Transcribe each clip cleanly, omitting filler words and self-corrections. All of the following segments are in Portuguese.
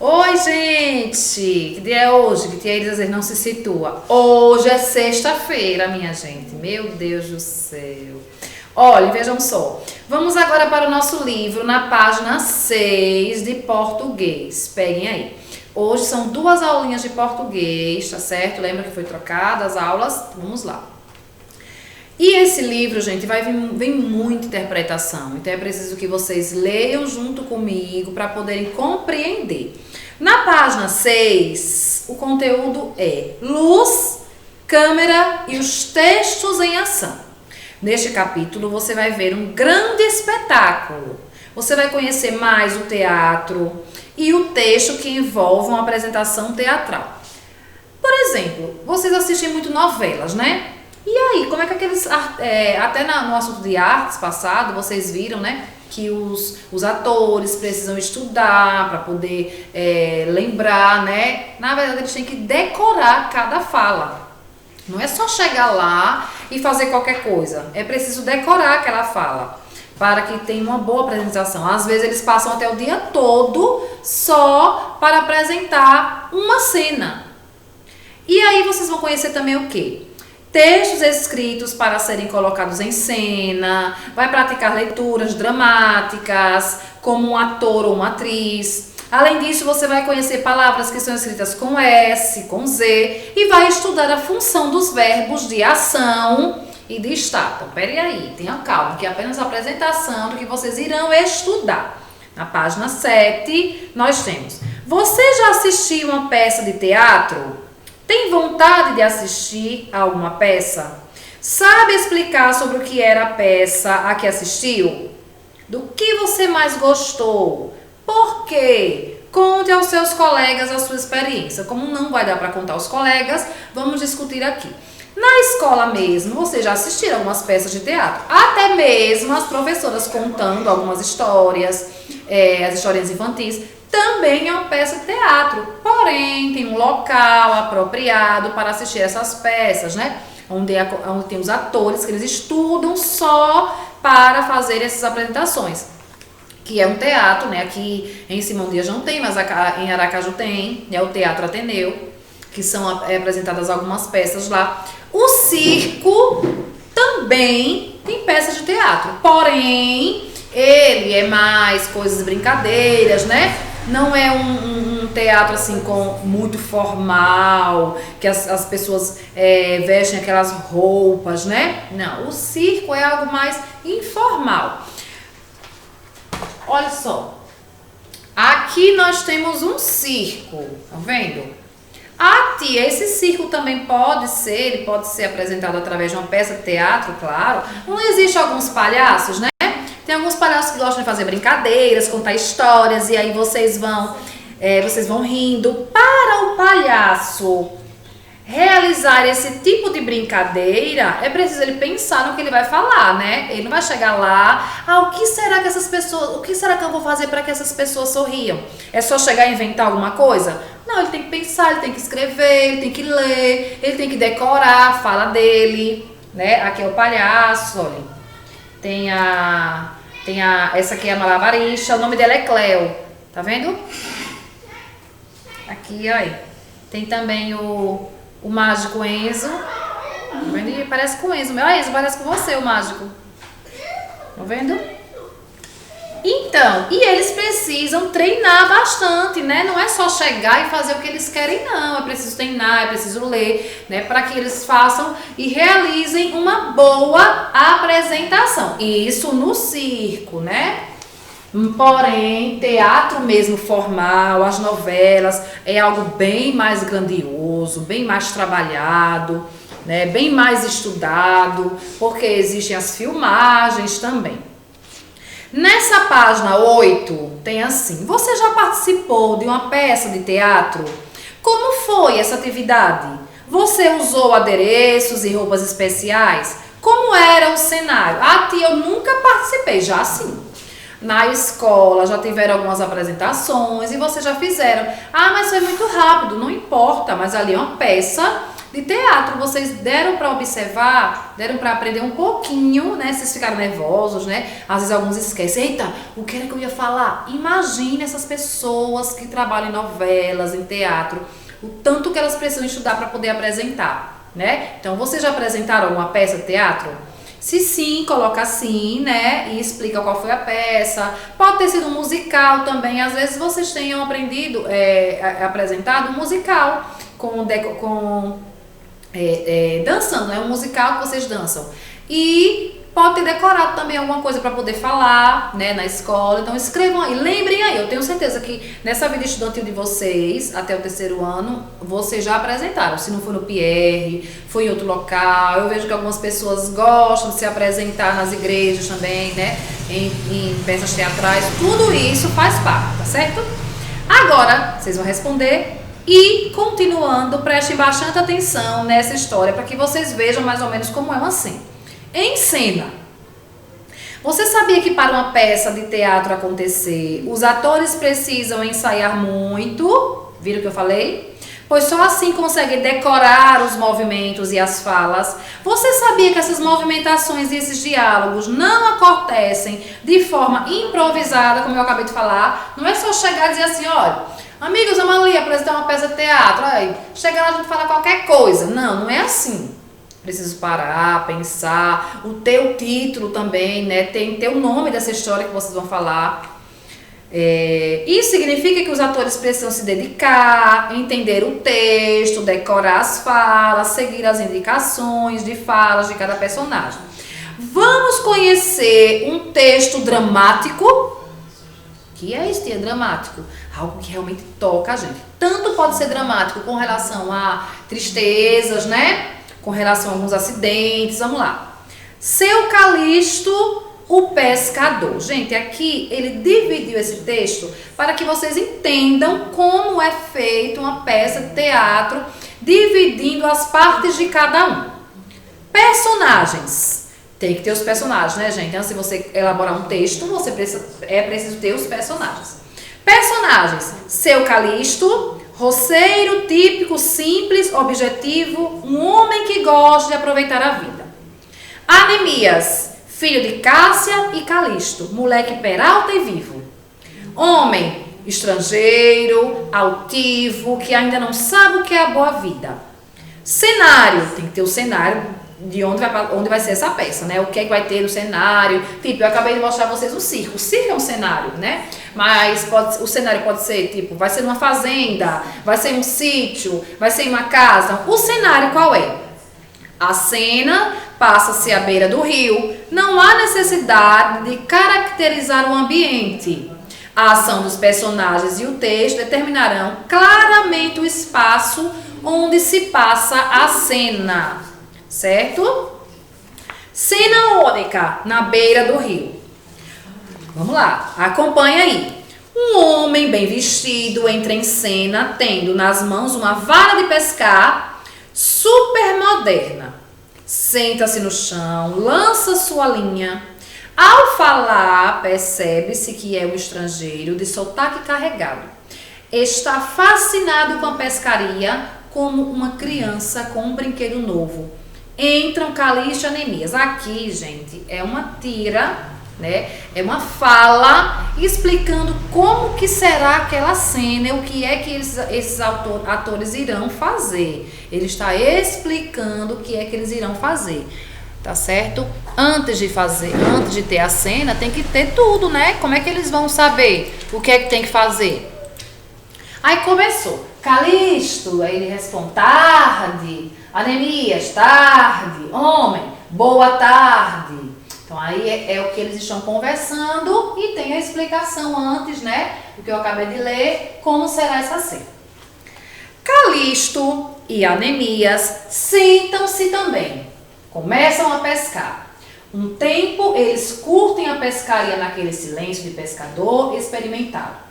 Oi, gente! Que dia é hoje? Que tia Iris às vezes não se situa. Hoje é sexta-feira, minha gente. Meu Deus do céu. Olha, vejam só. Vamos agora para o nosso livro na página 6 de português. Peguem aí. Hoje são 2 aulinhas de português, tá certo? Lembra que foi trocada as aulas? Vamos lá. E esse livro, gente, vem muita interpretação. Então é preciso que vocês leiam junto comigo para poderem compreender. Na página 6, o conteúdo é luz, câmera e os textos em ação. Neste capítulo você vai ver um grande espetáculo. Você vai conhecer mais o teatro e o texto que envolve uma apresentação teatral. Por exemplo, vocês assistem muito novelas, né? E aí, como é que aqueles... até no assunto de artes passado, vocês viram, né? Que os atores precisam estudar para poder lembrar, né? Na verdade, eles têm que decorar cada fala. Não é só chegar lá e fazer qualquer coisa. É preciso decorar aquela fala para que tenha uma boa apresentação. Às vezes, eles passam até o dia todo só para apresentar uma cena. E aí, vocês vão conhecer também o quê? Textos escritos para serem colocados em cena, vai praticar leituras dramáticas, como um ator ou uma atriz. Além disso, você vai conhecer palavras que são escritas com S, com Z, e vai estudar a função dos verbos de ação e de estar. Então, peraí aí, tenham calma, que é apenas a apresentação do que vocês irão estudar. Na página 7, nós temos: você já assistiu uma peça de teatro? Tem vontade de assistir a alguma peça? Sabe explicar sobre o que era a peça a que assistiu? Do que você mais gostou? Por quê? Conte aos seus colegas a sua experiência. Como não vai dar para contar aos colegas, vamos discutir aqui. Na escola mesmo, vocês já assistiram algumas peças de teatro. Até mesmo as professoras contando algumas histórias, as historinhas infantis. Também é uma peça de teatro, porém tem um local apropriado para assistir essas peças, né? Onde tem os atores que eles estudam só para fazer essas apresentações. Que é um teatro, né? Aqui em Simão Dias não tem, mas em Aracaju tem, é o Teatro Ateneu, que são apresentadas algumas peças lá. O circo também tem peças de teatro, porém ele é mais coisas, brincadeiras, né? Não é um teatro assim muito formal, que as pessoas vestem aquelas roupas, né? Não, o circo é algo mais informal. Olha só, aqui nós temos um circo, tá vendo? Tia, esse circo também pode ser apresentado através de uma peça de teatro, claro. Não existe alguns palhaços, né? Tem alguns palhaços que gostam de fazer brincadeiras, contar histórias, e aí vocês vão rindo. Para o palhaço realizar esse tipo de brincadeira, é preciso ele pensar no que ele vai falar, né? Ele não vai chegar lá, o que será que eu vou fazer para que essas pessoas sorriam? É só chegar e inventar alguma coisa? Não, ele tem que pensar, ele tem que escrever, ele tem que ler, ele tem que decorar a fala dele, né? Aqui é o palhaço, olha. Essa aqui é a malabarista, o nome dela é Cleo, tá vendo? Aqui, olha. Tem também o mágico Enzo, tá vendo? E parece com o Enzo, meu Enzo, parece com você o mágico, tá vendo? Então, e eles precisam treinar bastante, né? Não é só chegar e fazer o que eles querem, não. É preciso treinar, é preciso ler, né? Para que eles façam e realizem uma boa apresentação. Isso no circo, né? Porém, teatro mesmo formal, as novelas, é algo bem mais grandioso, bem mais trabalhado, né? Bem mais estudado, porque existem as filmagens também. Nessa página 8, tem assim: você já participou de uma peça de teatro? Como foi essa atividade? Você usou adereços e roupas especiais? Como era o cenário? Tia, eu nunca participei, já sim. Na escola já tiveram algumas apresentações e vocês já fizeram. Mas foi muito rápido, não importa, mas ali é uma peça de teatro. Vocês deram para observar, deram para aprender um pouquinho, né? Vocês ficaram nervosos, né? Às vezes alguns esquecem. Eita, o que era que eu ia falar? Imagine essas pessoas que trabalham em novelas, em teatro, o tanto que elas precisam estudar para poder apresentar, né? Então, vocês já apresentaram alguma peça de teatro? Se sim, coloca assim, né? E explica qual foi a peça. Pode ter sido um musical também. Às vezes vocês tenham aprendido, apresentado um musical dançando, é um musical que vocês dançam. E pode ter decorado também alguma coisa para poder falar, né, na escola. Então escrevam aí, lembrem aí. Eu tenho certeza que nessa vida estudantil de vocês, até o 3º ano, vocês já apresentaram. Se não for no PR, foi em outro local. Eu vejo que algumas pessoas gostam de se apresentar nas igrejas também, né, em peças teatrais. Tudo isso faz parte, tá certo? Agora, vocês vão responder. E, continuando, prestem bastante atenção nessa história para que vocês vejam mais ou menos como é uma cena. Em cena. Você sabia que para uma peça de teatro acontecer, os atores precisam ensaiar muito? Viram o que eu falei? Pois só assim conseguem decorar os movimentos e as falas. Você sabia que essas movimentações e esses diálogos não acontecem de forma improvisada, como eu acabei de falar? Não é só chegar e dizer assim, olha, amigos, vamos ali apresentar uma peça de teatro. Aí, chega lá, a gente fala qualquer coisa. Não, não é assim. Preciso parar, pensar. O teu título também, né? Tem o nome dessa história que vocês vão falar. Isso significa que os atores precisam se dedicar, entender o texto, decorar as falas, seguir as indicações de falas de cada personagem. Vamos conhecer um texto dramático. Que é isso, tia? Dramático? Algo que realmente toca a gente. Tanto pode ser dramático com relação a tristezas, né? Com relação a alguns acidentes. Vamos lá. Seu Calixto, o pescador. Gente, aqui ele dividiu esse texto para que vocês entendam como é feita uma peça de teatro, dividindo as partes de cada um. Personagens. Tem que ter os personagens, né, gente? Antes de você elaborar um texto, é preciso ter os personagens. Personagens. Seu Calixto, roceiro, típico, simples, objetivo, um homem que gosta de aproveitar a vida. Anemias, filho de Cássia e Calixto, moleque peralta e vivo. Homem, estrangeiro, altivo, que ainda não sabe o que é a boa vida. Cenário, tem que ter o cenário de onde vai ser essa peça, né? O que é que vai ter no cenário. Tipo, eu acabei de mostrar a vocês um circo. O circo é um cenário, né? Mas o cenário pode ser, tipo, vai ser numa fazenda, vai ser um sítio, vai ser uma casa. O cenário qual é? A cena passa-se à beira do rio. Não há necessidade de caracterizar o ambiente. A ação dos personagens e o texto determinarão claramente o espaço onde se passa a cena. Certo? Cena única na beira do rio. Vamos lá, acompanha aí. Um homem bem vestido entra em cena, tendo nas mãos uma vara de pescar super moderna. Senta-se no chão, lança sua linha. Ao falar, percebe-se que é um estrangeiro de sotaque carregado. Está fascinado com a pescaria como uma criança com um brinquedo novo. Entram Calixto e Anemias. Aqui, gente, é uma tira, né? É uma fala explicando como que será aquela cena, o que é que esses atores irão fazer. Ele está explicando o que é que eles irão fazer, tá certo? Antes de ter a cena, tem que ter tudo, né? Como é que eles vão saber o que é que tem que fazer? Aí começou. Calixto, aí ele responde, tarde. Anemias, tarde. Homem, boa tarde. Então aí é o que eles estão conversando e tem a explicação antes, né? Do que eu acabei de ler, como será essa cena. Calixto e Anemias sentam-se também. Começam a pescar. Um tempo eles curtem a pescaria naquele silêncio de pescador experimentado.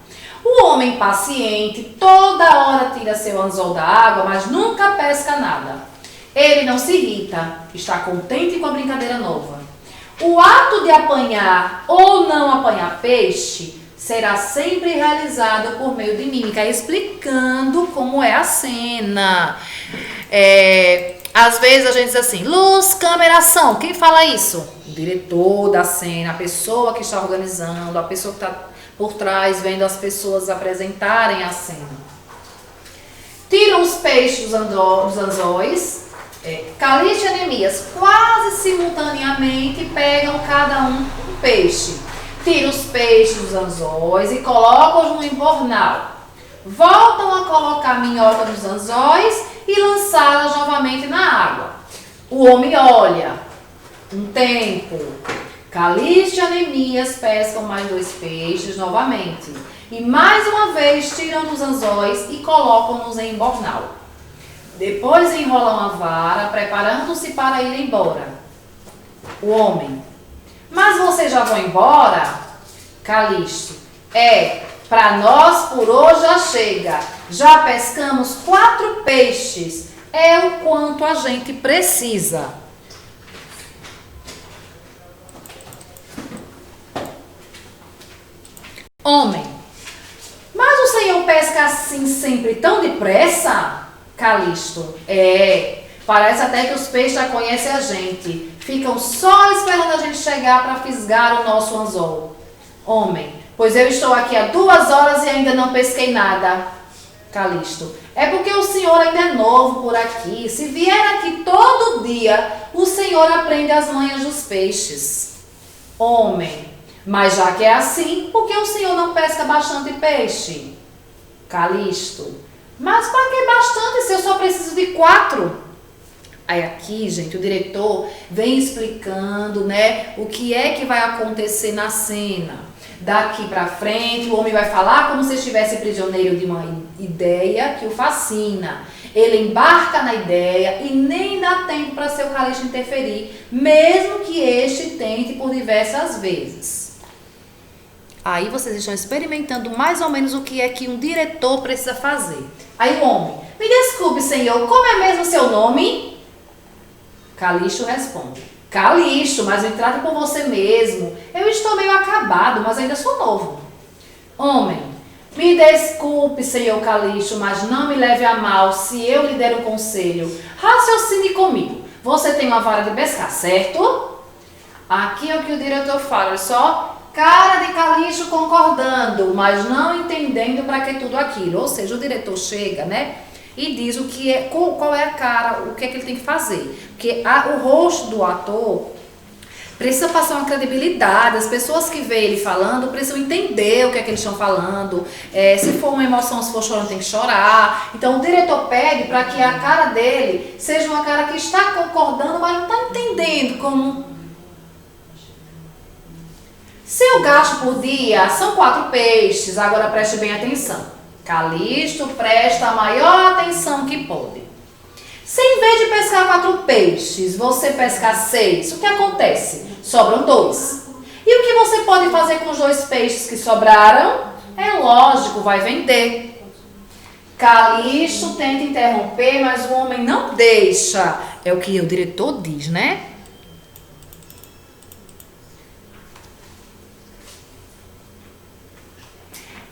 O homem paciente toda hora tira seu anzol da água, mas nunca pesca nada. Ele não se irrita, está contente com a brincadeira nova. O ato de apanhar ou não apanhar peixe será sempre realizado por meio de mímica, explicando como é a cena. Às vezes a gente diz assim, luz, câmera, ação. Quem fala isso? O diretor da cena, a pessoa que está organizando, a pessoa que está por trás, vendo as pessoas apresentarem a cena. Tiram os peixes dos anzóis. Calixto e Neemias quase simultaneamente pegam cada um peixe. Tiram os peixes dos anzóis e colocam no embornal. Voltam a colocar a minhoca nos anzóis e lançá-las novamente na água. O homem olha. Um tempo. Calixto e Neemias pescam mais 2 peixes novamente. E mais uma vez tiram dos anzóis e colocam-nos em embornal. Depois enrolam a vara, preparando-se para ir embora. O homem. Mas vocês já vão embora? Calixto. Para nós por hoje já chega. Já pescamos 4 peixes. É o quanto a gente precisa. Homem. Mas o Senhor pesca assim sempre tão depressa? Calixto. Parece até que os peixes já conhecem a gente. Ficam só esperando a gente chegar para fisgar o nosso anzol. Homem. Pois eu estou aqui há 2 horas e ainda não pesquei nada. Calixto. É porque o Senhor ainda é novo por aqui. Se vier aqui todo dia, o Senhor aprende as manhas dos peixes. Homem. Mas já que é assim, por que o Senhor não pesca bastante peixe? Calixto. Mas para que bastante se eu só preciso de 4? Aí aqui, gente, o diretor vem explicando, né, o que é que vai acontecer na cena. Daqui para frente, o homem vai falar como se estivesse prisioneiro de uma ideia que o fascina. Ele embarca na ideia e nem dá tempo para seu Calixto interferir, mesmo que este tente por diversas vezes. Aí vocês estão experimentando mais ou menos o que é que um diretor precisa fazer. Aí o homem, me desculpe, senhor, como é mesmo seu nome? Calixto responde, Calixto, mas me trata por você mesmo. Eu estou meio acabado, mas ainda sou novo. Homem, me desculpe, senhor Calixto, mas não me leve a mal se eu lhe der um conselho. Raciocine comigo. Você tem uma vara de pescar, certo? Aqui é o que o diretor fala, olha só. Cara de Calixto concordando, mas não entendendo para que tudo aquilo. Ou seja, o diretor chega, né? E diz o que é, qual é a cara, o que é que ele tem que fazer. Porque o rosto do ator precisa passar uma credibilidade. As pessoas que veem ele falando precisam entender o que é que eles estão falando. Se for uma emoção, se for chorando, tem que chorar. Então o diretor pede para que a cara dele seja uma cara que está concordando, mas não está entendendo como. Seu gasto por dia são 4 peixes. Agora preste bem atenção. Calixto presta a maior atenção que pode. Se em vez de pescar 4 peixes, você pescar 6, o que acontece? Sobram 2. E o que você pode fazer com os 2 peixes que sobraram? É lógico, vai vender. Calixto tenta interromper, mas o homem não deixa. É o que o diretor diz, né?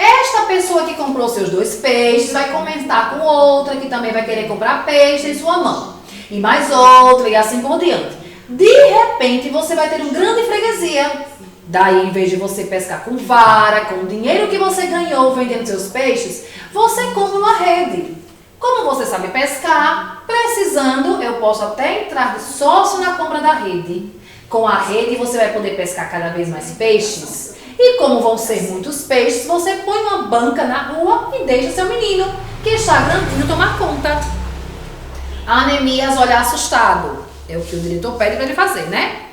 Esta pessoa que comprou seus 2 peixes vai comentar com outra que também vai querer comprar peixe em sua mão. E mais outra e assim por diante. De repente você vai ter uma grande freguesia. Daí, em vez de você pescar com vara, com o dinheiro que você ganhou vendendo seus peixes, você compra uma rede. Como você sabe pescar, precisando, eu posso até entrar de sócio na compra da rede. Com a rede você vai poder pescar cada vez mais peixes. E como vão ser muitos peixes, você põe uma banca na rua e deixa seu menino, que está grandinho, tomar conta. A Neemias olha assustado. É o que o diretor pede para ele fazer, né?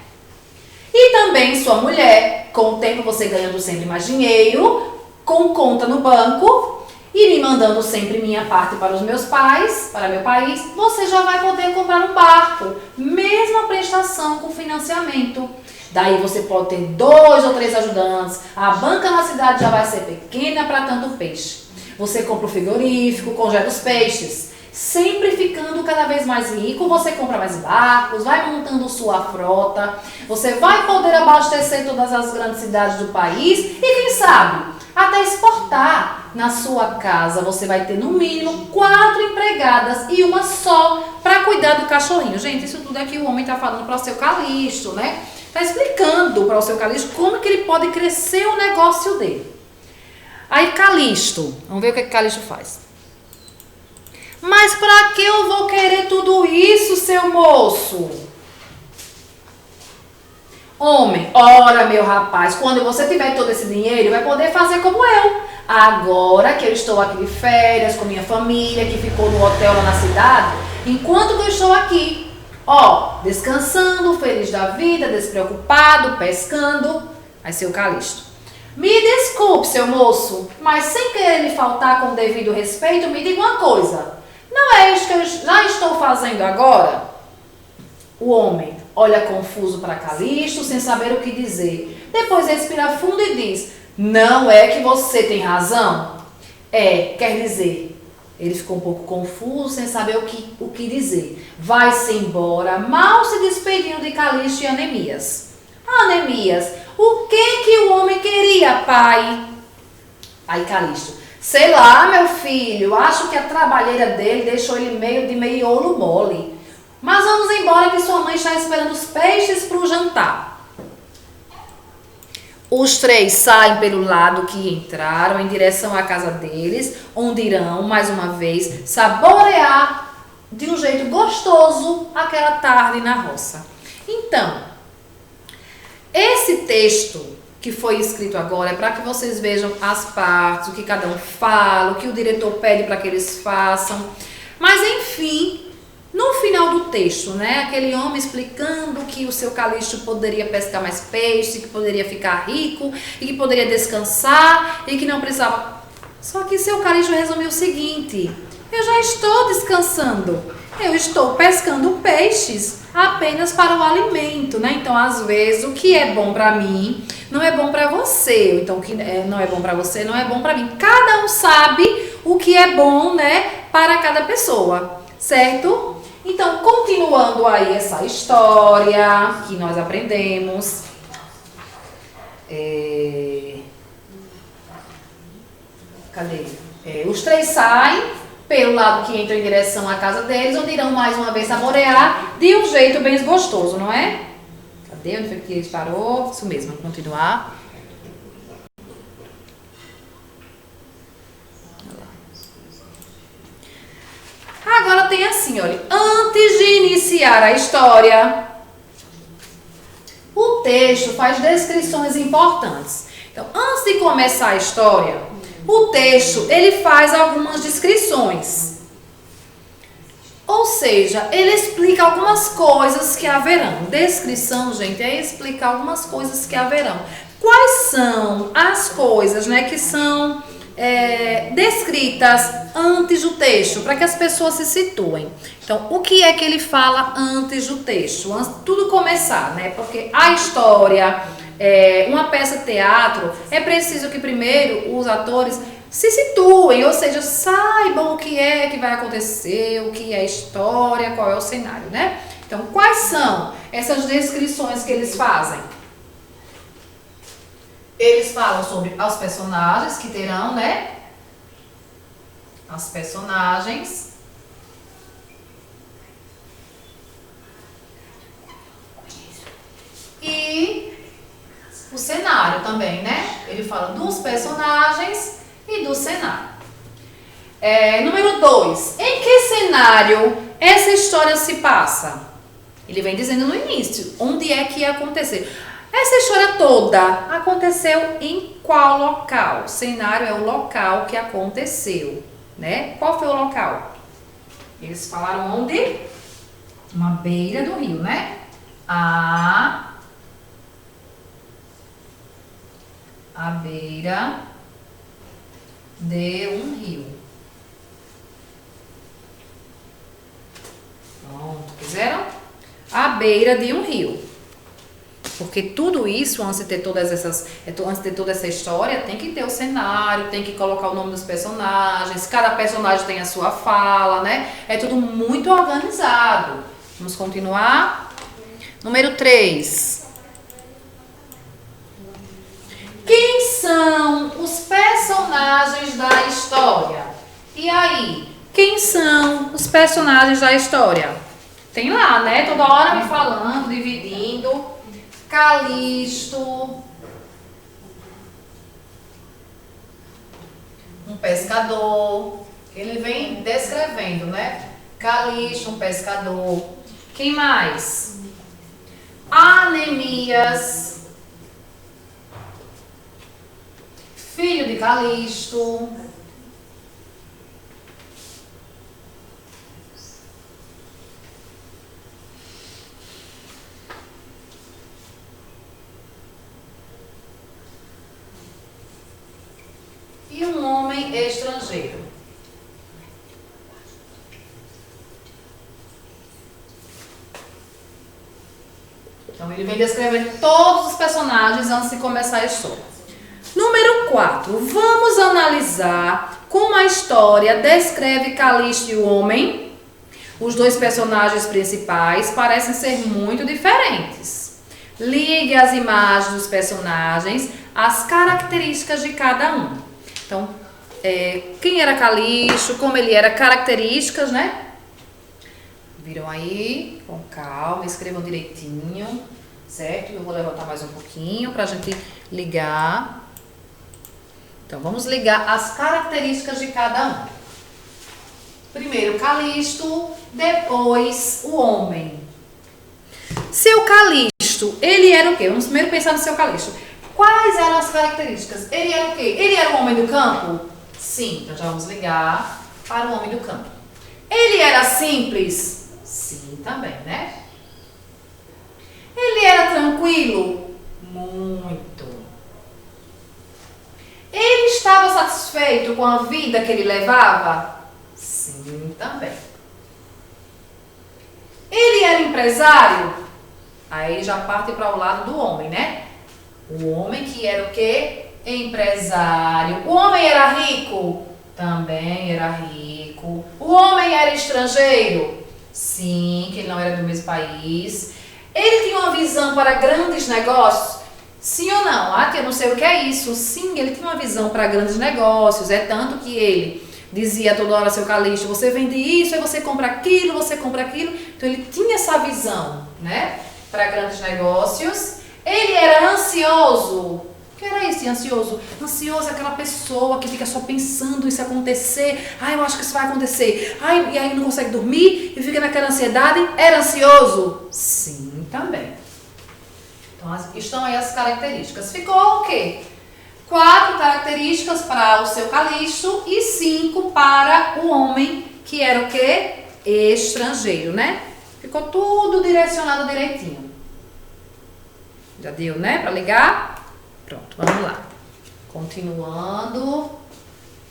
E também sua mulher, com o tempo você ganhando sempre mais dinheiro, com conta no banco e me mandando sempre minha parte para os meus pais, para meu país, você já vai poder comprar um barco, mesmo a prestação com financiamento. Daí você pode ter 2 ou 3 ajudantes, a banca na cidade já vai ser pequena para tanto peixe. Você compra o frigorífico, congela os peixes. Sempre ficando cada vez mais rico, você compra mais barcos, vai montando sua frota, você vai poder abastecer todas as grandes cidades do país e quem sabe, até exportar. Na sua casa você vai ter no mínimo 4 empregadas e uma só para cuidar do cachorrinho. Gente, isso tudo aqui o homem tá falando para o seu Calixto, né? Tá explicando para o seu Calixto como que ele pode crescer o negócio dele. Aí Calixto, vamos ver o que Calixto faz. Mas para que eu vou querer tudo isso, seu moço? Homem, ora meu rapaz, quando você tiver todo esse dinheiro, vai poder fazer como eu. Agora que eu estou aqui de férias com minha família, que ficou no hotel lá na cidade, enquanto que eu estou aqui, ó, descansando, feliz da vida, despreocupado, pescando. Aí seu Calixto, me desculpe, seu moço, mas sem querer me faltar com o devido respeito, me diga uma coisa. Não é isso que eu já estou fazendo agora? O homem olha confuso para Calixto, sem saber o que dizer. Depois respira fundo e diz, não é que você tem razão? Quer dizer, ele ficou um pouco confuso, sem saber o que dizer. Vai-se embora, mal se despedindo de Calixto e Anemias. Anemias, o que o homem queria, pai? Aí Calixto, sei lá, meu filho, acho que a trabalheira dele deixou ele meio de meiolo mole. Mas vamos embora que sua mãe está esperando os peixes para o jantar. Os 3 saem pelo lado que entraram em direção à casa deles, onde irão, mais uma vez, saborear de um jeito gostoso aquela tarde na roça. Então, esse texto que foi escrito agora é para que vocês vejam as partes, o que cada um fala, o que o diretor pede para que eles façam. Mas, enfim, no final do texto, né, aquele homem explicando que o seu Calixto poderia pescar mais peixe, que poderia ficar rico e que poderia descansar e que não precisava. Só que seu Calixto resumiu o seguinte: eu já estou descansando, eu estou pescando peixes apenas para o alimento, né? Então, às vezes, o que é bom para mim não é bom para você. Então, o que não é bom para você não é bom para mim. Cada um sabe o que é bom, né, para cada pessoa, certo? Então, continuando aí essa história que nós aprendemos. Cadê? Os 3 saem pelo lado que entra em direção à casa deles, onde irão mais uma vez saborear de um jeito bem gostoso, não é? Cadê? Onde foi que eles parou? Isso mesmo, vamos continuar. Agora tem assim, olha, antes de iniciar a história, o texto faz descrições importantes. Então, antes de começar a história, o texto, ele faz algumas descrições. Ou seja, ele explica algumas coisas que haverão. Descrição, gente, é explicar algumas coisas que haverão. Quais são as coisas, né, que são descritas antes do texto, para que as pessoas se situem. Então, o que é que ele fala antes do texto? Antes de tudo começar, né? Porque a história, uma peça de teatro, é preciso que primeiro os atores se situem, ou seja, saibam o que é que vai acontecer, o que é a história, qual é o cenário, né? Então, quais são essas descrições que eles fazem? Eles falam sobre os personagens que terão, né? As personagens. E o cenário também, né? Ele fala dos personagens e do cenário. Número 2. Em que cenário essa história se passa? Ele vem dizendo no início. Onde é que ia acontecer? Essa história toda aconteceu em qual local? O cenário é o local que aconteceu, né? Qual foi o local? Eles falaram onde? Uma beira do rio, né? A beira de um rio. Pronto, fizeram? A beira de um rio. Porque tudo isso, antes de ter toda essa história, tem que ter o cenário, tem que colocar o nome dos personagens, cada personagem tem a sua fala, né? É tudo muito organizado. Vamos continuar. Número 3. Quem são os personagens da história? E aí? Quem são os personagens da história? Tem lá, né? Toda hora me falando, dividindo. Calisto, um pescador. Ele vem descrevendo, né? Calisto, um pescador. Quem mais? Anemias, filho de Calisto. E um homem estrangeiro. Então, ele vem descrevendo todos os personagens antes de começar a história. Número 4. Vamos analisar como a história descreve Calisto e o homem. Os dois personagens principais parecem ser muito diferentes. Ligue as imagens dos personagens às características de cada um. Então, quem era Calisto, como ele era, características, né? Viram aí? Com calma, escrevam direitinho, certo? Eu vou levantar mais um pouquinho para a gente ligar. Então, vamos ligar as características de cada um. Primeiro, Calisto, depois o homem. Seu Calisto, ele era o quê? Vamos primeiro pensar no seu Calisto. Quais eram as características? Ele era o quê? Ele era o homem do campo? Sim, então já vamos ligar para o homem do campo. Ele era simples? Sim, também, né? Ele era tranquilo? Muito. Ele estava satisfeito com a vida que ele levava? Sim, também. Ele era empresário? Aí já parte para o lado do homem, né? O homem que era o quê? Empresário. O homem era rico? Também era rico. O homem era estrangeiro? Sim, que ele não era do mesmo país. Ele tinha uma visão para grandes negócios? Sim ou não? Ah, que eu não sei o que é isso. Sim, ele tinha uma visão para grandes negócios. É tanto que ele dizia toda hora, seu Calisto, você vende isso, aí você compra aquilo, você compra aquilo. Então ele tinha essa visão, né? Para grandes negócios. Ele era ansioso. O que era isso de ansioso? Ansioso é aquela pessoa que fica só pensando isso acontecer. Ai, eu acho que isso vai acontecer. Ai, e aí não consegue dormir e fica naquela ansiedade. Era ansioso? Sim, também. Então, estão aí as características. Ficou o quê? 4 características para o seu Calisto e 5 para o homem, que era o quê? Estrangeiro, né? Ficou tudo direcionado direitinho. Já deu, né? Para ligar? Pronto, vamos lá. Continuando.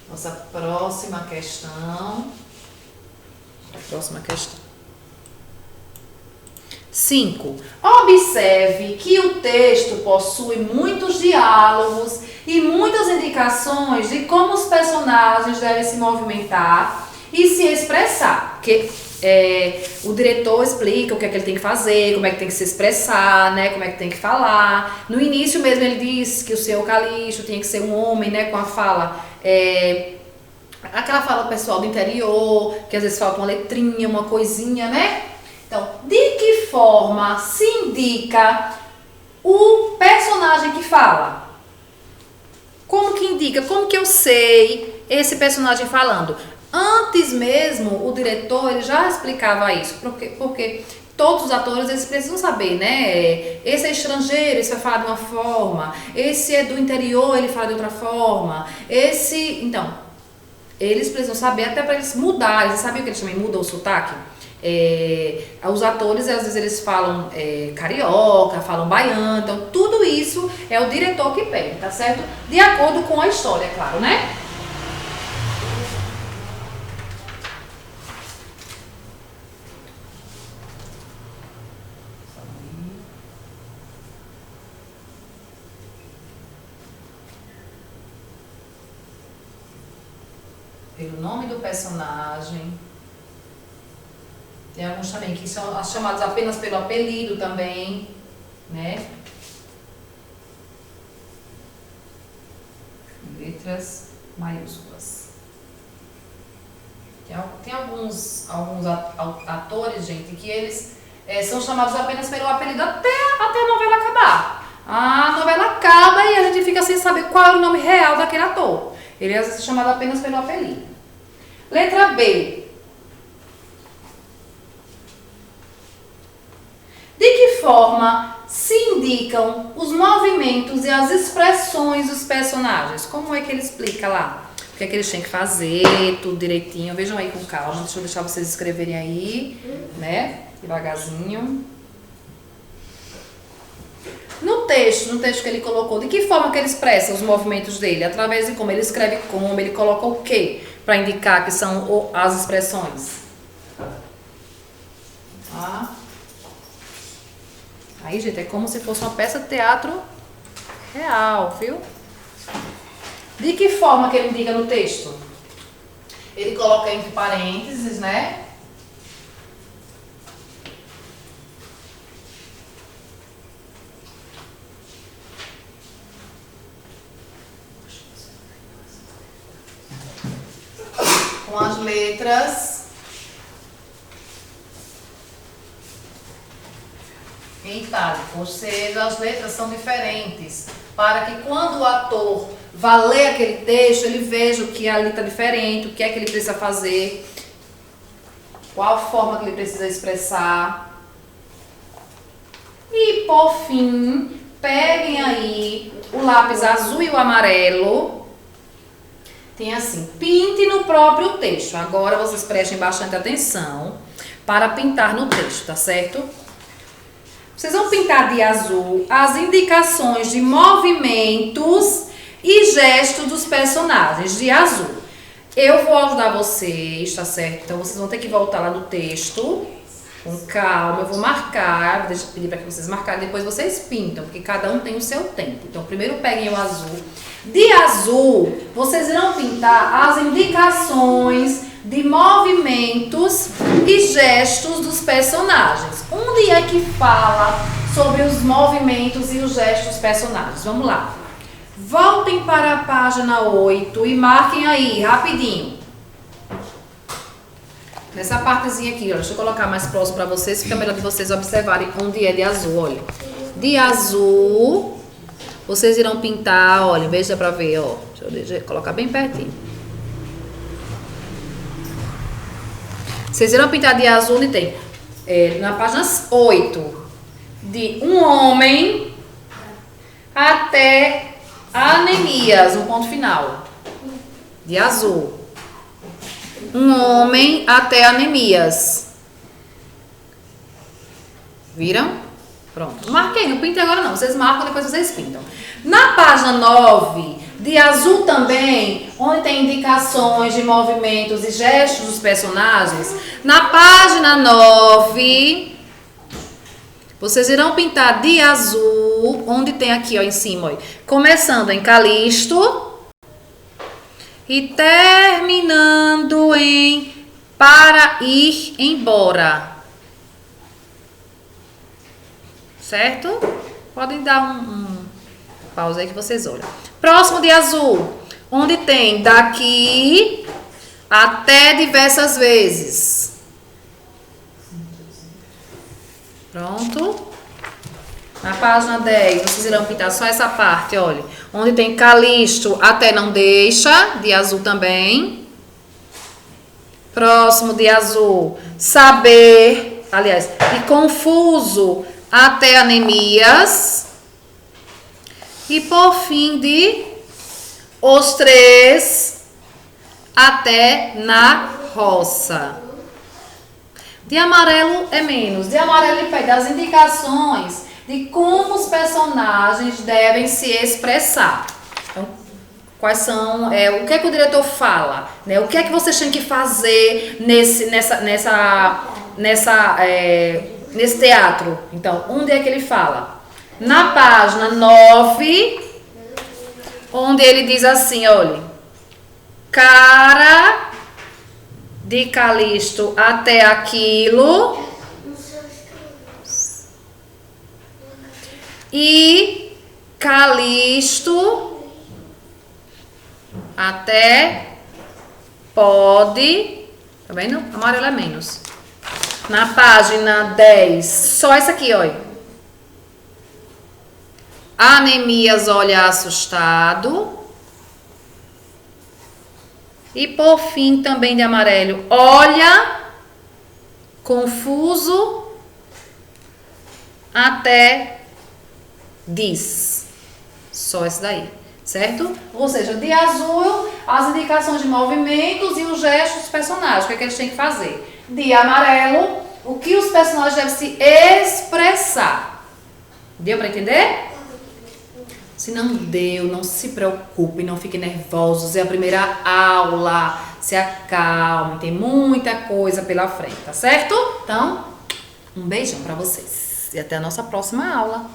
Nossa próxima questão. A próxima questão. 5. Observe que o texto possui muitos diálogos e muitas indicações de como os personagens devem se movimentar e se expressar. Porque o diretor explica o que é que ele tem que fazer, como é que tem que se expressar, né? Como é que tem que falar. No início mesmo ele disse que o seu Calisto tinha que ser um homem, né? Com a fala... aquela fala pessoal do interior, que às vezes falta uma letrinha, uma coisinha, né? Então, de que forma se indica o personagem que fala? Como que indica? Como que eu sei esse personagem falando? Antes mesmo, o diretor ele já explicava isso, porque todos os atores eles precisam saber, né? Esse é estrangeiro, esse vai falar de uma forma, esse é do interior, ele fala de outra forma, então, eles precisam saber até para eles mudarem. Você sabia que eles também mudam o sotaque? Os atores, às vezes, eles falam carioca, falam baiano, então tudo isso é o diretor que pede, tá certo? De acordo com a história, é claro, né? Pelo nome do personagem. Tem alguns também que são chamados apenas pelo apelido também, né? letras maiúsculas. Tem alguns atores, gente, que eles são chamados apenas pelo apelido até a novela acabar. A novela acaba e a gente fica sem saber qual é o nome real daquele ator. Ele às vezes é chamado apenas pelo apelido. Letra B. De que forma se indicam os movimentos e as expressões dos personagens? Como é que ele explica lá? O que é que eles têm que fazer, tudo direitinho. Vejam aí com calma, deixa eu deixar vocês escreverem aí, né? Devagarzinho. No texto que ele colocou, de que forma que ele expressa os movimentos dele? Através de como ele escreve, como ele coloca o quê? Para indicar que são as expressões. Tá? Aí, gente, é como se fosse uma peça de teatro real, viu? De que forma que ele indica no texto? Ele coloca entre parênteses, né? Com as letras em itálico, ou seja, as letras são diferentes, para que quando o ator vá ler aquele texto, ele veja o que ali está diferente, o que é que ele precisa fazer, qual a forma que ele precisa expressar. E por fim, peguem aí o lápis azul e o amarelo. Tem assim, pinte no próprio texto. Agora vocês prestem bastante atenção para pintar no texto, tá certo? Vocês vão pintar de azul as indicações de movimentos e gestos dos personagens de azul. Eu vou ajudar vocês, tá certo? Então vocês vão ter que voltar lá no texto com calma. Eu vou marcar, deixa eu pedir para que vocês marcarem, depois vocês pintam, porque cada um tem o seu tempo. Então primeiro peguem o azul. De azul, vocês irão pintar as indicações de movimentos e gestos dos personagens. Onde é que fala sobre os movimentos e os gestos dos personagens? Vamos lá. Voltem para a página 8 e marquem aí, rapidinho. Nessa partezinha aqui, ó, deixa eu colocar mais próximo para vocês, fica melhor de vocês observarem onde é de azul, olha. De azul, vocês irão pintar, olha, veja para ver, ó. Deixa eu colocar bem pertinho. Vocês irão pintar de azul onde tem, na página 8, de um homem até Anemias, um ponto final. De azul. Um homem até Anemias. Viram? Pronto. Marquei, não pintei agora não. Vocês marcam, depois vocês pintam. Na página 9, de azul também, onde tem indicações de movimentos e gestos dos personagens, na página 9, vocês irão pintar de azul, onde tem aqui, ó, em cima, ó, começando em Calisto e terminando em para ir embora. Certo? Podem dar um pausa aí que vocês olham. Próximo de azul, onde tem daqui até diversas vezes. Pronto. Na página 10, vocês irão pintar só essa parte, olha. Onde tem Calisto até não deixa, de azul também. Próximo de azul, saber, aliás, de confuso até Anemias. E por fim de os três até na roça. De amarelo é menos. De amarelo ele pede as indicações de como os personagens devem se expressar. Então, quais são, o que é que o diretor fala, né? O que é que vocês têm que fazer nesse teatro? Então, onde é que ele fala? Na página 9, onde ele diz assim, olha, cara de Calisto até aquilo e Calisto até pode, tá vendo? Amarelo é menos. Na página 10, só essa aqui, olha. Anemias olha assustado. E por fim, também de amarelo, olha confuso até diz. Só esse daí, certo? Ou seja, de azul, as indicações de movimentos e os gestos dos personagens, o que é que eles têm que fazer. De amarelo, o que os personagens devem se expressar. Deu para entender? Se não deu, não se preocupe, não fique nervosos. É a primeira aula. Se acalme, tem muita coisa pela frente, tá certo? Então, um beijão para vocês. E até a nossa próxima aula.